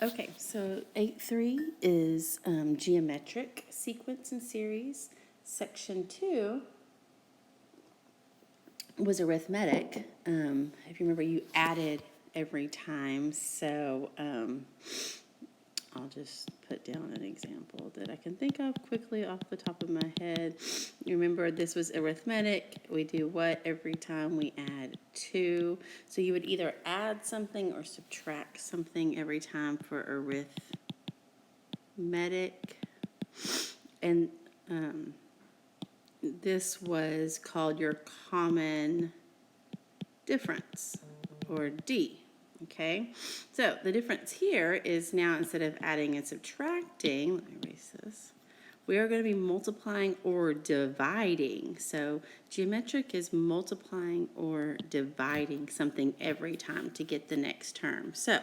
Okay, so 8.3 is geometric sequence and series. Section 2 was arithmetic. If you remember, you added every time. So I'll just put down an example that I can think of quickly off the top of my head. You remember this was arithmetic. We do what every time we add 2. So you would either add something or subtract something every time for arithmetic. And this was called your common difference, or D. Okay, so the difference here is now instead of adding and subtracting, let me erase this, we are going to be multiplying or dividing. So geometric is multiplying or dividing something every time to get the next term. So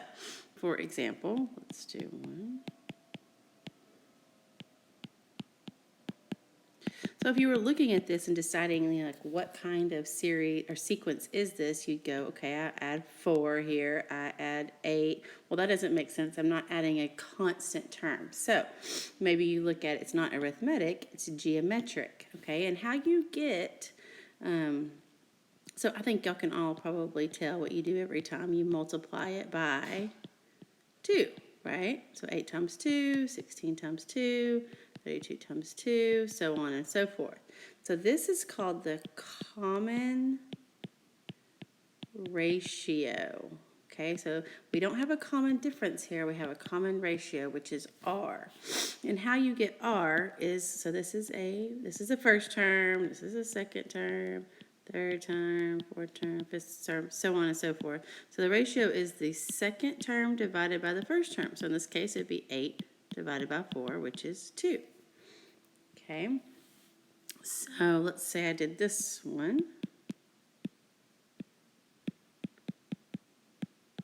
for example, let's do 1. So if you were looking at this and deciding like what kind of series or sequence is this, you'd go, okay, I add 4 here, I add 8. Well, that doesn't make sense. I'm not adding a constant term. So maybe you look at it's not arithmetic, it's geometric, okay? And how you get, so I think y'all can all probably tell what you do every time you multiply it by 2, right? So 8 times 2, 16 times 2, 32 times 2, so on and so forth. So this is called the common ratio. Okay, so we don't have a common difference here. We have a common ratio, which is R. And how you get R is, so this is the first term, this is the second term, third term, fourth term, fifth term, so on and so forth. So the ratio is the second term divided by the first term. So in this case, it'd be 8 divided by 4, which is 2. Okay, so let's say I did this one.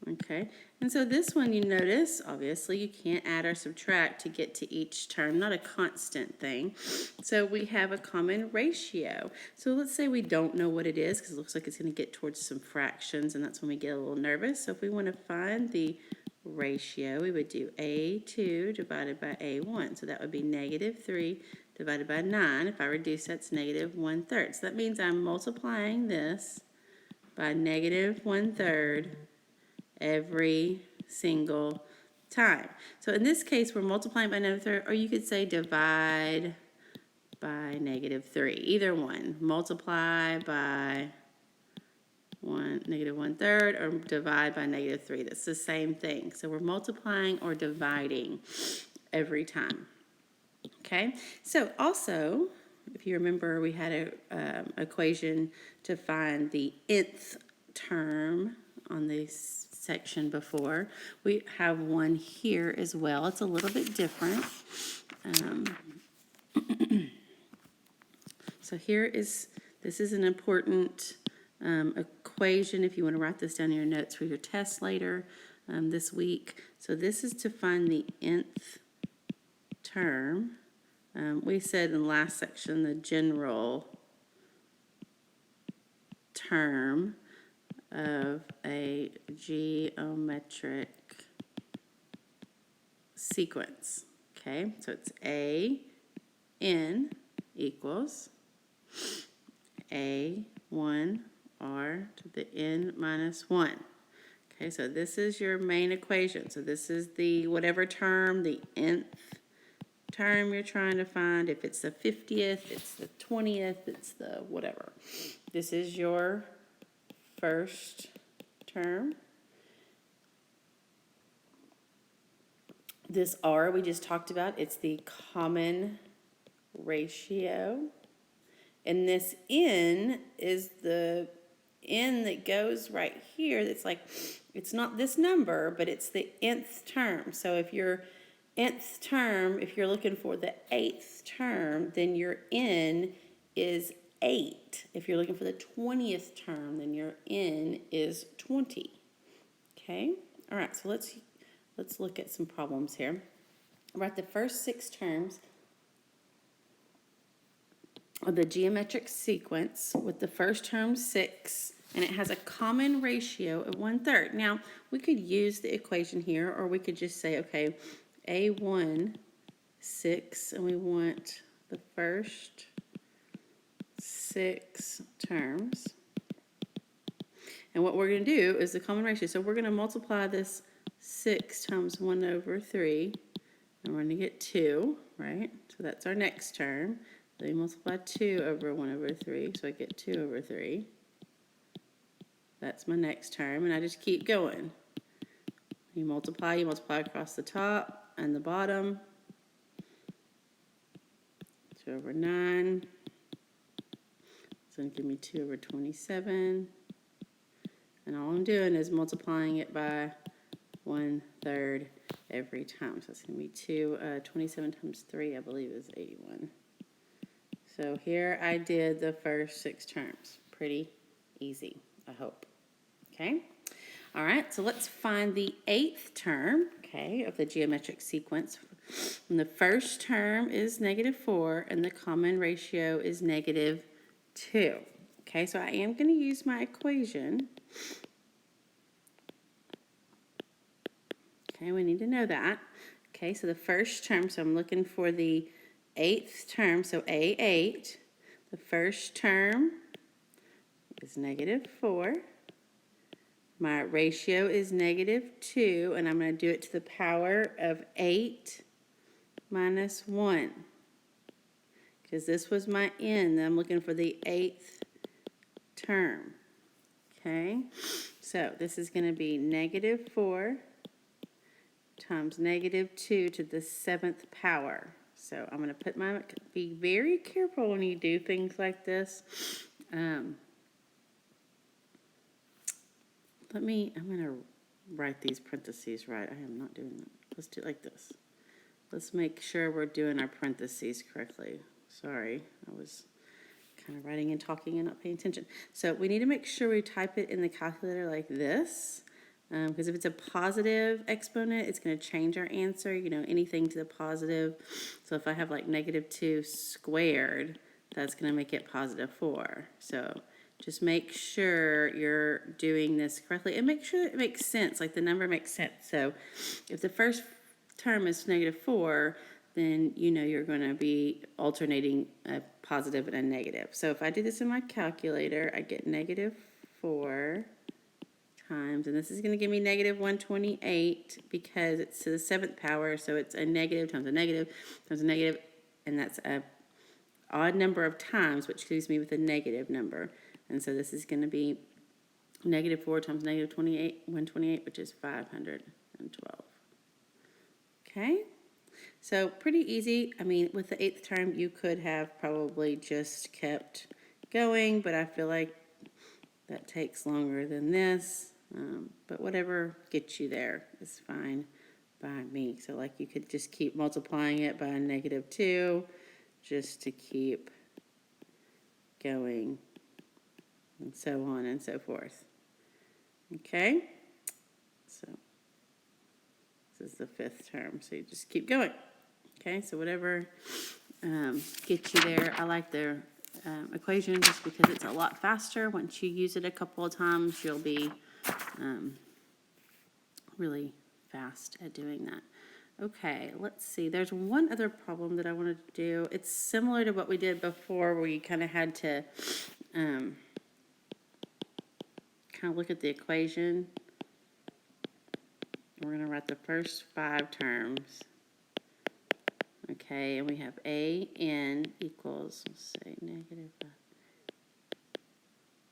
Okay, and so this one, you notice, obviously, you can't add or subtract to get to each term, not a constant thing. So we have a common ratio. So let's say we don't know what it is, because it looks like it's going to get towards some fractions, and that's when we get a little nervous. So if we want to find the ratio, we would do A2 divided by A1. So that would be -3 divided by 9. If I reduce, that's -1/3. So that means I'm multiplying this by -1/3 every single time. So in this case, we're multiplying by -3, or you could say divide by -3. Either one. Multiply by -1/3 or divide by -3. That's the same thing. So we're multiplying or dividing every time. Okay, so also, if you remember, we had an equation to find the nth term on this section before. We have one here as well. It's a little bit different. So this is an important equation if you want to write this down in your notes for your test later this week. So this is to find the nth term. We said in the last section the general term of a geometric sequence. Okay, so it's A(n) equals A1R to the n minus 1. Okay, so this is your main equation. So this is the whatever term, the nth term you're trying to find. If it's the 50th, it's the 20th, it's the whatever. This is your first term. This R we just talked about, it's the common ratio. And this N is the N that goes right here. That's like, it's not this number, but it's the nth term. So if your nth term, if you're looking for the 8th term, then your N is 8. If you're looking for the 20th term, then your N is 20. Okay? All right, so let's look at some problems here. Write the first 6 terms of the geometric sequence with the first term 6 and it has a common ratio of 1/3. Now, we could use the equation here, or we could just say, okay, A1, 6, and we want the first 6 terms. And what we're going to do is the common ratio. So we're going to multiply this 6 times 1/3, and we're going to get 2, right? So that's our next term. So we multiply 2 over 1/3, so I get 2/3. That's my next term, and I just keep going. You multiply across the top and the bottom. 2/9. It's going to give me 2/27. And all I'm doing is multiplying it by 1/3 every time. So it's going to be 27 times 3, I believe, is 81. So here I did the first 6 terms. Pretty easy, I hope. Okay? All right, so let's find the 8th term, okay, of the geometric sequence. And the first term is -4, and the common ratio is -2. Okay, so I am going to use my equation. Okay, we need to know that. Okay, so the first term, so I'm looking for the 8th term, so A8. The first term is -4. My ratio is -2, and I'm going to do it to the power of 8 minus 1. Because this was my n, I'm looking for the 8th term. Okay, so this is going to be -4 times -2 to the 7th power. So I'm going to be very careful when you do things like this. I'm going to write these parentheses right. I am not doing that. Let's do it like this. Let's make sure we're doing our parentheses correctly. Sorry, I was kind of writing and talking and not paying attention. So we need to make sure we type it in the calculator like this. Because if it's a positive exponent, it's going to change our answer, anything to the positive. So if I have like -2 squared, that's going to make it +4. So just make sure you're doing this correctly and make sure it makes sense, like the number makes sense. So if the first term is -4, then you're going to be alternating a positive and a negative. So if I do this in my calculator, I get -4 times, and this is going to give me -128 because it's to the 7th power, so it's a negative times a negative times a negative, and that's a odd number of times, which leaves me with a negative number. And so this is going to be -4 times -128, which is 512. Okay, so pretty easy. I mean, with the 8th term, you could have probably just kept going, but I feel like that takes longer than this. But whatever gets you there is fine by me. So like you could just keep multiplying it by -2 just to keep going, and so on and so forth. Okay, so this is the 5th term, so you just keep going. Okay, so whatever gets you there. I like the equation just because it's a lot faster. Once you use it a couple of times, you'll be really fast at doing that. Okay, let's see. There's one other problem that I wanted to do. It's similar to what we did before, where you kind of had to kind of look at the equation. We're going to write the first 5 terms. Okay, and we have AN equals, let's say, -5.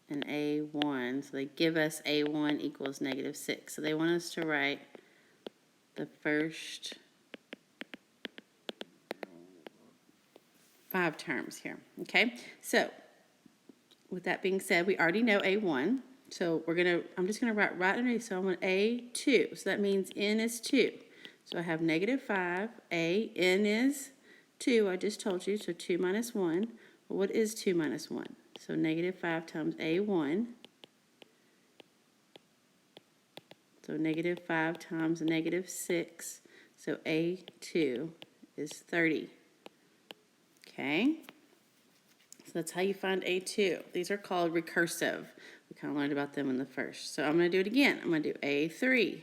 And A1, so they give us A1 equals -6. So they want us to write the first 5 terms here. Okay, so with that being said, we already know A1. So I'm just gonna write right underneath. So I want A2. So that means N is 2. So I have -5. N is 2. I just told you. So 2 minus 1. Well, what is 2 minus 1? So -5 times A1. So -5 times -6. So A2 is 30. Okay. So that's how you find A2. These are called recursive. We kind of learned about them in the first. So I'm going to do it again. I'm going to do A3.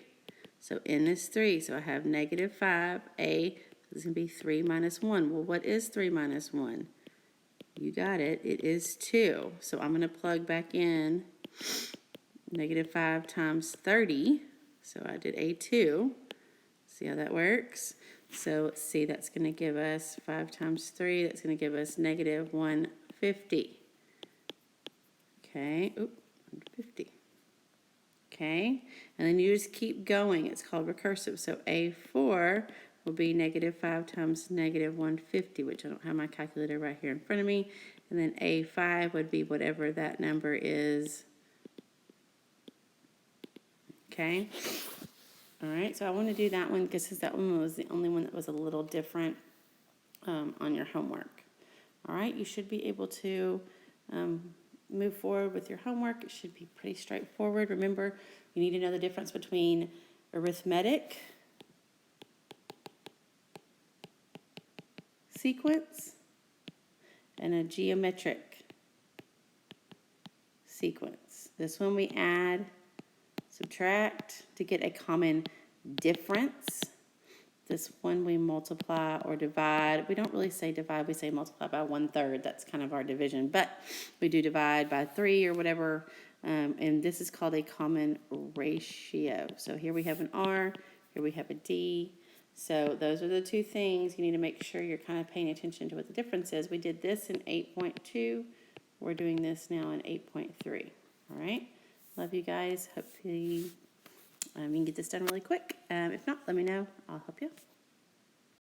So n is 3. So I have negative 5. A is going to be 3 minus 1. Well, what is 3 minus 1? You got it. It is 2. So I'm going to plug back in negative 5 times 30. So I did A2. See how that works? So let's see, that's going to give us 5 times 3. That's going to give us negative 150. Okay, 150. Okay, and then you just keep going. It's called recursive. So A4 will be negative 5 times negative 150, which I don't have my calculator right here in front of me. And then A5 would be whatever that number is. Okay. All right, so I want to do that one because that one was the only one that was a little different on your homework. All right, you should be able to move forward with your homework. It should be pretty straightforward. Remember, you need to know the difference between arithmetic sequence and a geometric sequence. This one we add, subtract to get a common difference. This one we multiply or divide. We don't really say divide, we say multiply by 1/3. That's kind of our division, but we do divide by 3 or whatever, and this is called a common ratio. So here we have an R, here we have a D. So those are the two things you need to make sure you're kind of paying attention to what the difference is. We did this in 8.2. We're doing this now in 8.3. All right. Love you guys. Hopefully you can get this done really quick. If not, let me know. I'll help you.